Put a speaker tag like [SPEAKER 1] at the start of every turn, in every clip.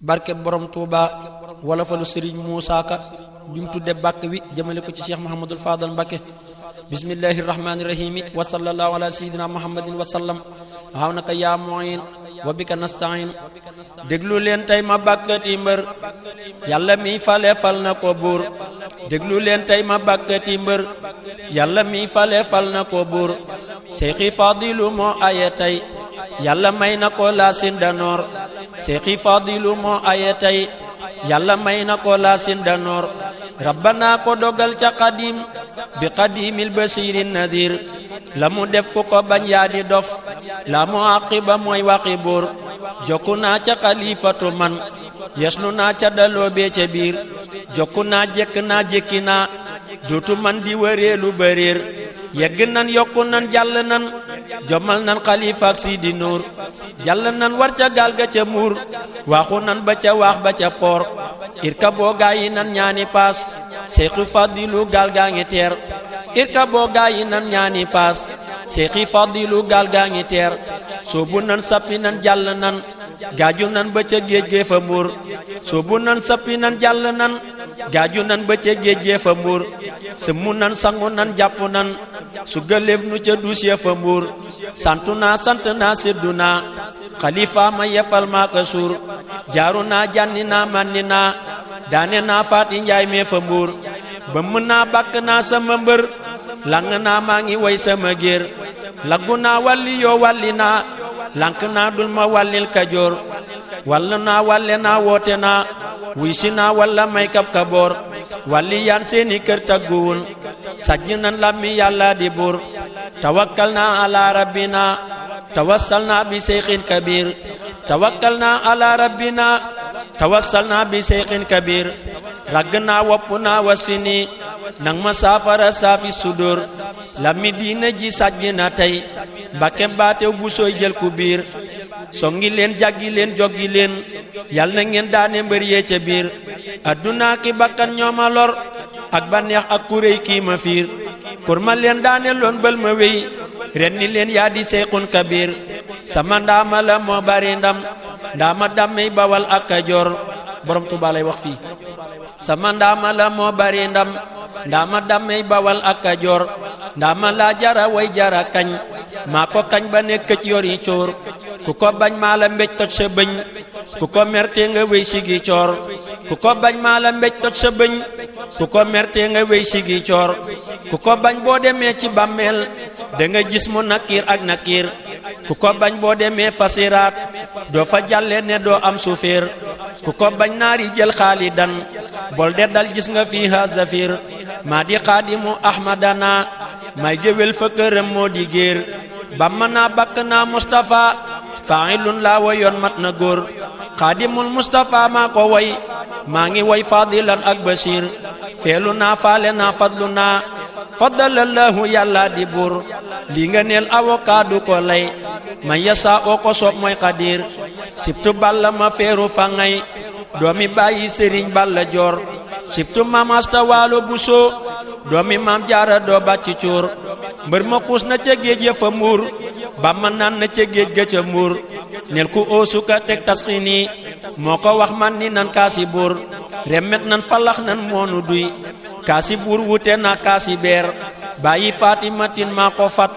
[SPEAKER 1] barke borom Touba wala falu Serigne Moussa Ka bi mu tudde bàkk wi jëmale ko ci Cheikh Mouhamadul Fadal Mbacké bismillahi rahmani rahimi wa sallallahu ala sayyidina muhammadin wa sallam xaw naka yaa mu'in wa bika nasta'in déglu leen tey ma bàkkati mbër yàlla mi fale fal na ko buur déglu leen tey ma bàkkati mbër yàlla mi fale fal na ko buur Seexi Fadilu moo aye tey yàlla may na ko laasin danoor Seexi Fadilu moo aye tey yàlla may na ko laasin danoor rabbana ko dogal ca qadim bi qadimil basirin nadir la mu def ku ko bañ yaa di dof la mu aqiba mooy waxi buur jokku naa ca xalifatu man yesnu naa ca daloo bee ca biir jokku naa jekk naa jekki naa dootu man di wëreelu bëréer yegg nan yokku nan jàll nan jommal nan xalifaak Sidi Nuur jàll nan war ca gaal ga ca muur waaxu nan ba ca waax ba ca poor irka boo gaa yi nan ñaani paas Seexi Fadilu gaal gaa ngi teer irka boo gaa yi nan ñaani paas Seexi Fadilu gaal gaa ngi teer soobu nan sappi nan jàll nan gaaju nan ba ca géej gee fa mbuur soobu nan sappi nan jàll nan gaaju nan ba ca géej gee fa mbuur sëmmu nan sangu nan jàpp nan su gëléef nu ca duus ya fa mbuur santu naa sant naa seddu naa xalifa ma yefal maa ko suur jaaru naa jànni naa mànni naa daane naa faati njaay mee fa mbuur bëmm naa bàkk naa sama mbër lang naa maa ngi way sama géer laggu naa walli yoo walli naa lank naa dul ma wallil kajoor wall naa walle naa woote naa wuy si naa walla may kab kaboor walli yaan seeni kër tagguwul sajj nan lammi yàlla di buur tawakkal naa ala rabbina tawassal naa bi seyxin kabir tawakkal naa ala rabbina tawassal naa bi seyxin kabir ragg naa wopp naa wasini nang ma saafara saafi sudur lammi diina ji sajj na tey Mbakke mbaatew bu sooy jël ku biir songi leen jaggi leen joggi leen yal na ngeen daane mbër yee ca biir adduna ki bakkan ñooma lor ak banneex ak kuréy kii ma fiir pour ma leen daane loon bël ma wéy ren ni leen yaa di seyxun kabir sama ndaama la moo bari ndam ndaama dammey bawal ak Kajoor borom Tuubaa lay wax fii sama ndaama la moo bari ndam ndaama dammey bawal ak Kajoor ndaama laa jara way jara kañ maa ko kañ ba ne këc yori coor ku ko bañ maa la mbéj toj sa bëñ ku ko merte nga wéy sigi coor ku ko bañ maa la mbéj toj sa bëñ ku ko merte nga wéy sigi coor ku ko bañ boo demee ci bàmmeel da nga gis mu nakiir ak nakiir ku ko bañ boo demee fasiraat doo fa jàlle ne doo am suféer ku ko bañ naari jël xaalidan bol de dal gis nga fiiha zafir maa di xaadimu ahmadana may géwél fa këram moo di géer bamma naa bakk naa Mustafa faa'ilun laa woyoon mat na góor xaadimul Mustafa maa ko woy maa ngi woy fadilan ak bashir feelu naa faale naa fadlu naa faddalallahu yàlla di buur li nga neel avocat du ko lay man yasa oo ko soob mooy xadir sibtu balla ma feeru fa ngay doomi bàyyi sëriñ balla joor sibtu maam asta waalo buso doomi maam jaara doo bàcc cuur mbër ma xuus na ca géej ya fa muur ba ma naan na ca géej ga ca muur nel ku oosuka teg tasxini moo ko wax man ni nan kaasi buur remet nan falax nan moonu duy kaasi buur wute na kaasi beer bàyyi faatimatin maa ko fat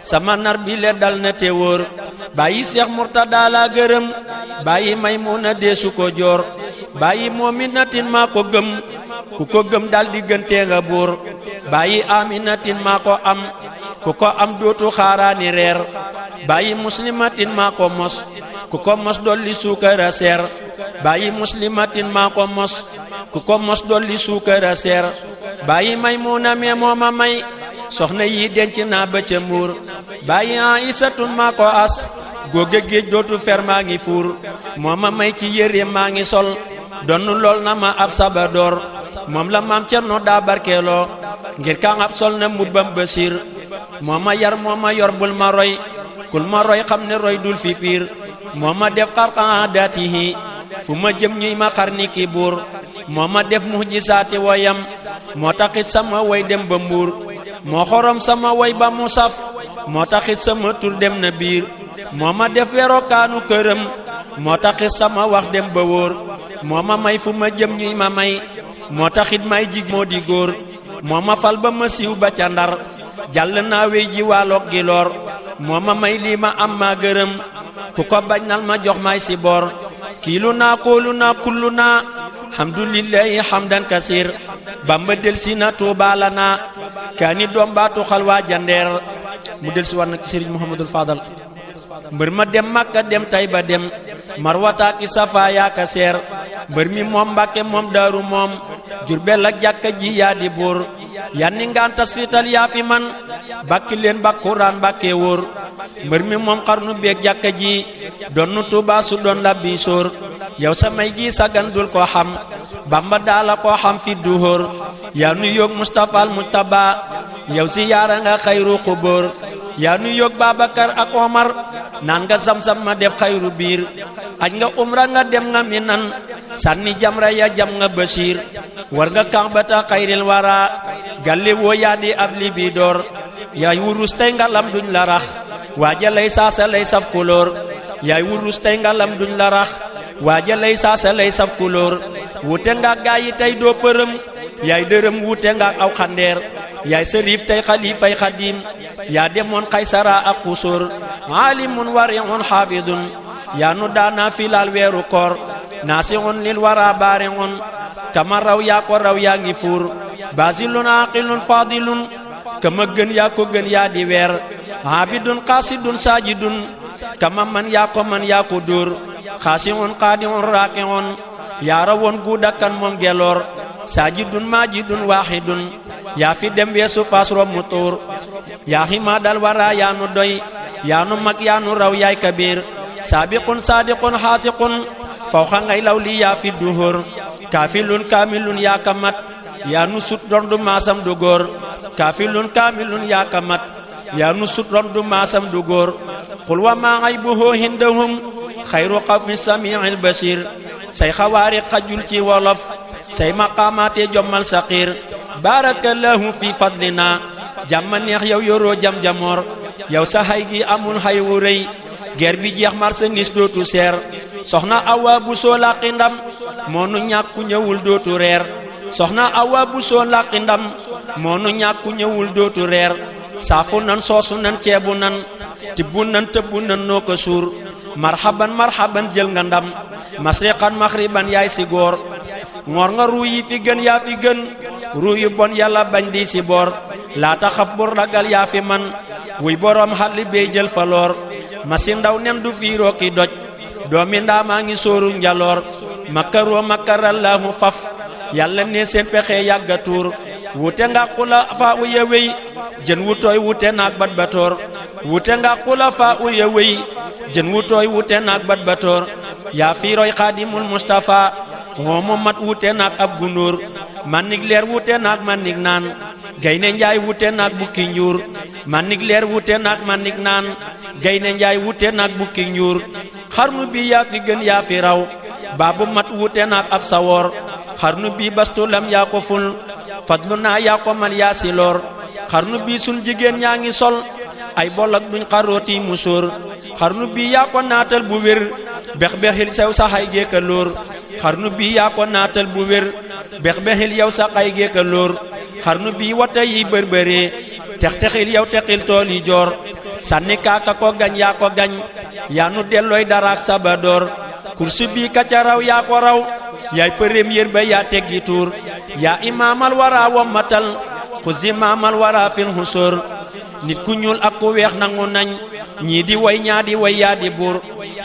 [SPEAKER 1] sama nar bi le dal na te wóor bàyyi seex murtada la gërëm bàyyi maymuna deesu ko joor bàyyi moominatin maa ko gëm ku ko gëm dal di gënte nga buur bàyyi aminatin maa ko am ku ko am dootu xaaraani reer bàyyi muslimatin maa ko mos ku ko mos dolli suukara seer bàyyi muslimatin maa ko mos ku ko mos dolli suukara seer bàyyi maymuna mee mooma may soxna yi denc naa ba ca mbuur bàyyi aisatun maa ko as góoge géej dootu fer maa ngi fuur mooma may ci yére maa ngi sol donn lool na ma ab sabadoor moom la maam Cerno daa barkeeloo ngir ka ngab sol na mbubbam basiir moo ma yar moo ma yor bul ma roy kul ma roy xam ne roy dul fi piir moo ma def xarxan daatihi fu ma jëm ñuy ma xar ni ki buur moo ma def muhjisaati woyam moo taxit sama woy dem ba mbuur moo xorom sama woy ba mu saf moo taxit sama tur dem na biir moo ma def werokaanu këram moo taxit sama wax dem ba wóor moo ma may fu ma jëm ñuy ma may moo taxit may jig moo di góor moo ma fal ba ma siiw ba ca Ndar jàll naa wey ji waaloog gi loor moo ma may lii ma am maa gërëm ku ko bañnal ma jox may si boor kiilu naa koolu naa kullu naa hamdulillahi hamdan kasir Bamba del si na Tuubaa la naa kaani doom baatu xal waa jandeer mu del si war nag ci Sëriñ Muhammadul Fadal mbër ma dem Makka dem Tayba dem Marwata ki Safa yaa ka seer mbër mi moom Mbàkke moom Daaru moom Jurbel ak jàkka ji yaa di buur yanni ngaan tas fital yaa fi man bakki leen bakkuraan bakke wóor mbër mi moom xarnu beeg jàkka ji doon Tuubaa su doon labbi sóor yow sa may gi sagan dul ko xam Bamba daala ko xam fi duhóor yaa nu yoog Mustafa al Mujtaba yow si yaara nga xayru xubóor yaa nu yoog Babakar ak Omar naan nga Zamzam ma def xayru biir aj nga umra nga dem nga Minan sànni jamra ya jam nga Basiir war nga Kaabata xayril wara galli woo yaa di ab libidoor yaay wurus tey ngalam duñ la rax waaja lay saasa lay saf kulóor yaay wurus tey ngalam duñ la rax waaja lay saasa lay saf kulóor wute nga gaa yi tey doo përëm yaay dërëm wute nga aw xandeer yaay sërif tey xalifay xadim yaa demoon Kaysara ak Xusóor aalimun wari'un xaafidun yaa nu daana filaal weeru koor naasihun lil wara baari'un kama raw yaa ko raw yaa ngi fuur basilun aqilun fadilun kama gën yaa ko gën yaa di weer abidun qasidun sajidun kama man yaa ko man yaa ko dóor xaasihun qaadi'un raaki'un yaa rawoon guudakan moom geloor sajidun majidun wahidun yaa fi dem weesu paas rom mu tuur yaa xima dal wara yaa nu doy yaa nu mag yaa nu raw yaay kabir saabiqun saadiqun xaasiqun fawxa ngay law li yaa fi duhóor kaafilun kaamilun yaa kamat yaa nu sut rondu maasam du góor kaafilun kaamilun yaa kamat yaa nu sut rondu maasam du góor xul wa maa ngay buhoo hindahum xayru xawmi samiil basir say xawaari xajul ci wolof say maqaamaate jommal saqiir barakallahu fi fadlina jàmma neex yow yoroo jam-jamoor yow sa xay gi amul xay wu rëy ger bi jeex marchandise dootu seer soxna Awa bu soo làqi ndam moo nu ñàkku ñëwul dootu reer soxna Awa bu soo làqi ndam moo nu ñàkku ñëwul dootu reer saafu nan soosu nan ceebu nan tibbu nan tëbbu nan noo ko suur marhaban marhaban jël nga ndam masriqan maxriban yaay si góor ngoor nga ruu yi fi gën yaa fi gën ruu yu bon yàlla bañ di si boor laata xab bur ragal yaa fi man wuy boroom xalli bey jël fa loor masi ndaw nen du fiiroo ki doj doomi ndaamaa ngi sóoru njaloor makkaroo makkarallaahu faf yàlla ne seen pexe yàgga tuur wute nga xula faa uya wey jën wu tooy wute naak bat batoor wute nga xula faa uya wey jën wu tooy wute naak bat batoor yaa fiiroy xaadimul Mustafa moomu mat wute naak ab gunóor mannig leer wute naak mannig naan gaynde njaay wute naak bukki njuur mannig leer wute naak mannig naan gaynde njaay wute naak bukki njuur xarnu bi yaa fi gën yaa fi raw baabu mat wute naak ab sawoor xarnu bi bastulam yaa ko ful fadlu naa yaa ko mal yaa si loor xarnu bi sun jigéen ñaa ngi sol ay bolak duñ xarooti musóor xarnu bi yaa ko naatal bu wér bex-bexil sew sa xay géeka lóor xarnu bi yaa ko naatal bu wér bex-bexil yow sa xay géeka lóor xarnu bi wata yi bërbëree tex-texil yow texil tool yi joor sànni kaaka ko gañ yaa ko gañ yaa nu dellooy daraak sabadoor kursu bi ka ca raw yaa ko raw yaay premier ba yaa teggi tuur yaa imaamal wara wammatal xusi maamal wara fil xusóor nit ku ñuul ak ku weex nangu nañ ñii di way ñaa di way yaa di buur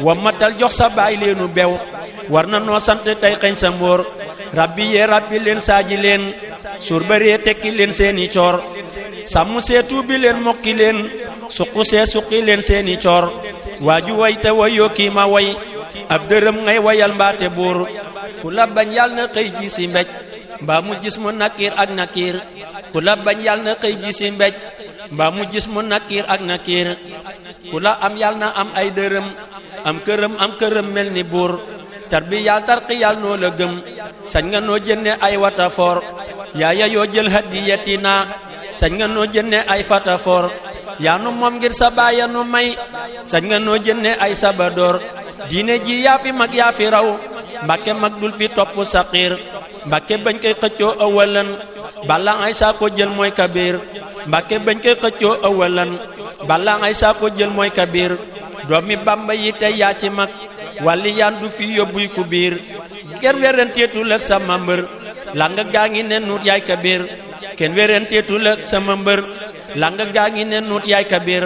[SPEAKER 1] wammatal jox sa baay leenu bew war na noo sant tey xeñ sa mbóor rabbi yee rabbi leen saaji leen suur baree tekki leen seeni coor sàmm see tuubi leen mokki leen suqu see suqi leen seeni coor waaju way te wayoo kii ma way ab dërëm ngay wayal mbaate buur ku la bañ yàlla na xëy ji si mbéj mbaa mu gis mu nakiir ak nakiir ku la bañ yàlla na xëy ji si mbéj mbaa mu gis mu nakiir ak nakiir ku la am yàlla na am ay dërëm am këram mel ni buur tarbi yàlla tarqi yàlla noo la gëm sañ nga noo jënne ay watafoor yaaya yoo jël hadiyatina sañ nga noo jënne ay fatafoor yaa nu moom ngir sa baaya nu may sañ nga noo jënne ay sabadoor diine ji yaa fi mag yaa fi raw Mbàkke mag dul fi topp saqiir Mbàkke bañ koy xëccoo awalan balla ay saa ko jël mooy kabir Mbàkke bañ koy xëccoo awalan balla ay saa ko jël mooy kabir doomi Bàmba yi tey yaa ci mag wàlli yaan du fi yóbbuy ku biir kenn werenteetul ak sama mbër langa gaa ngi ne nuut yaay kabir kenn werenteetul ak sama mbër langa gaa ngi ne nuut yaay kabir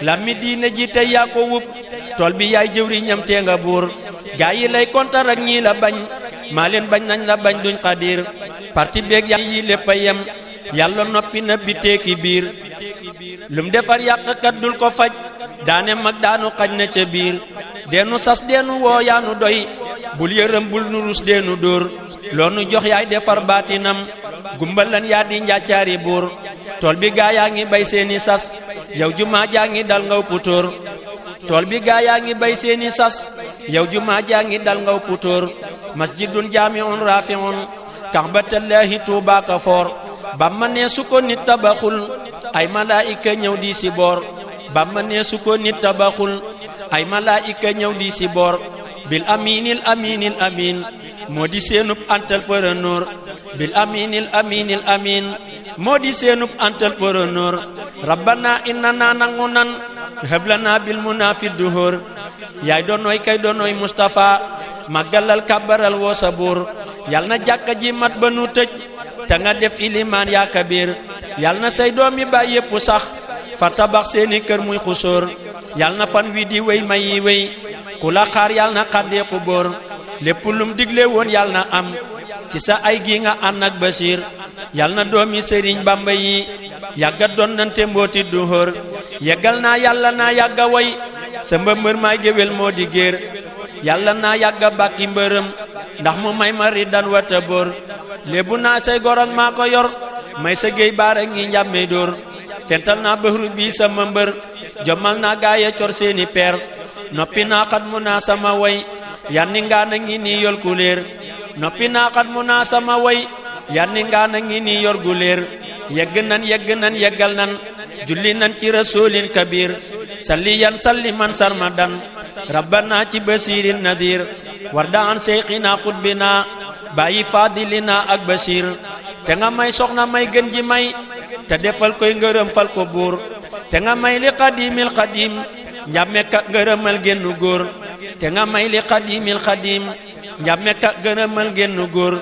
[SPEAKER 1] la mi diine ji tey yaa ko wub tool bi yaay jëwriñam tee nga buur gaa yi lay kontar ak ñii la bañ maa leen bañ nañ la bañ duñ xadir parti beeg yaa yi lépp a yem yàlla noppi na bi teeki biir lum defar yàqkat dul ko faj daane mag daanu xaj na ca biir deenu sas deenu woo yaanu doy bul yërëm bul nu rus deenu dóor loonu jox yaay defar baatinam gumbalan yaa di njaacaari buur tool bi gaa yaa ngi bay seeni sas yow jumaa jaa ngi dal ngaw putóor tool bi gaa yaa ngi bay seeni sas yow jumaa jaa ngi dal ngaw putóor masjidun jaamiun rafiun kaxbatallaahi tuubaaka foor Bàmba nee su ko nit tabaxul ay malaayika ñëw di si boor Bàmba nee su ko nit tabaxul ay malaayika ñëw di si boor bil aminil aminil amin moo di seenub entrepreneur bil aminil aminil amin moo di seenub entrepreneur rabbana innana nangu nan hablana bil munafi duhur yaay doonoy kay doonoy Mustafa màggalal kàbbaral woo sa buur yal na jàkka ji mat ba nu tëj te nga def ilimaan yaa kabir yal na say doomi baay yépp sax fa tabax seeni kër muy xusóor yal na fan wi di wéy may yi wéy ku la xaar yal na xaddee ku bóor lépp lum digle woon yal na am ci sa ay gi nga ànd ak Basiir yal na doomi Sëriñ Bàmba yi yàgga doon nante mbooti du hóor yeggal naa yàlla naa yàgga way sa mbër maay géwél moo di géer yàlla naa yàgga bàkki mbërëm ndax mu may ma riddan wata bóor léebu naa say gorong maa ko yor may sa géey baara ngi njàmmee dóor fental naa bëxru bii sama mbër jommal naa gaaya cor seeni peer noppi naa xat mu naa sama way yanni ngaa na ngi nii yor kuléer noppi naa xat mu naa sama way yanni ngaa na ngi nii yor guléer yegg nan yeggal nan julli nan ci rasulin kabir salliyan salliman sarmadan rabbana ci basirin nadir warda an seyxina xutbina bàyyi fadilina ak Basiir te nga may soxna may gën ji may te defal koy ngërëm fal ko buur te nga may li xadimil xadim njàmme ka ngërëmal génnu góor te nga may li xadimil xadim njàmme ka ngërëmal génnu góor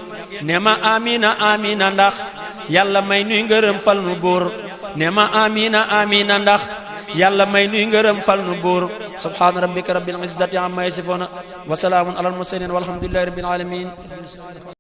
[SPEAKER 1] ne ma amina amina ndax yàlla may nuy ngërëm fal nu buur ne ma amina amina ndax yàlla may nuy ngërëm fal nu buur subhaana rabbika rabbil izzati amma yasifuna wa salaamun alal mursalin walhamdulillahi rabbil alamin